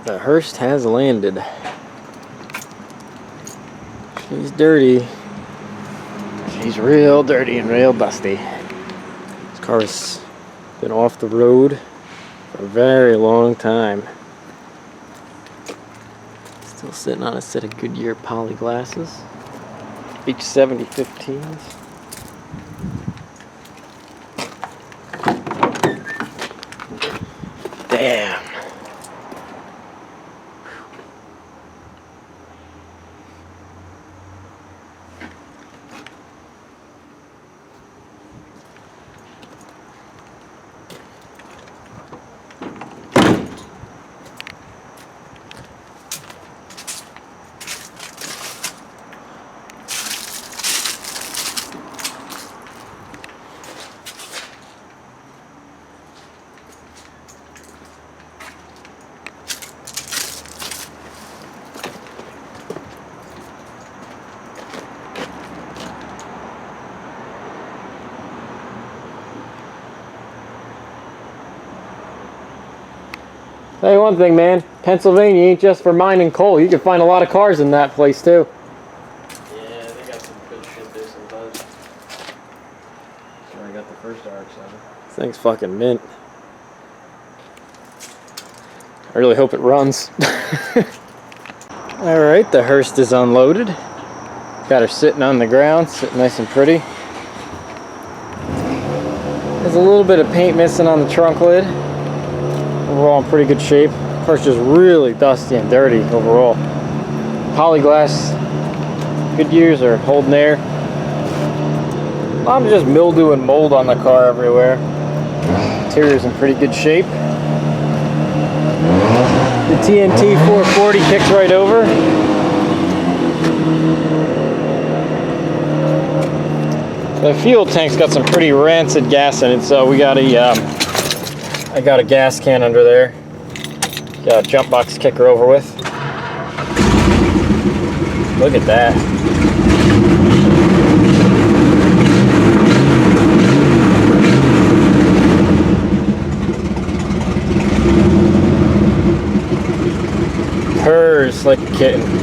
The Hurst has landed. She's dirty. She's real dirty and real dusty. This car's been off the road for a very long time. Still sitting on a set of Goodyear poly glasses. H70 15s. Damn. Tell you one thing, man, Pennsylvania ain't just for mining coal. You can find a lot of cars in that place too. Yeah, they got some good shit there sometimes. That's where I got the first RX-7. This thing's fucking mint. I really hope it runs. Alright, the Hurst is unloaded. Got her sitting on the ground, sitting nice and pretty. There's a little bit of paint missing on the trunk lid. Overall in pretty good shape. Of course, just really dusty and dirty overall. Polyglass Goodyears are holding air. I'm just mildew and mold on the car everywhere. Interior's in pretty good shape. The TNT 440 kicks right over. The fuel tank's got some pretty rancid gas in it, so we got I got a gas can under there. Got a jump box kicker over with. Look at that. Purrs like a kitten.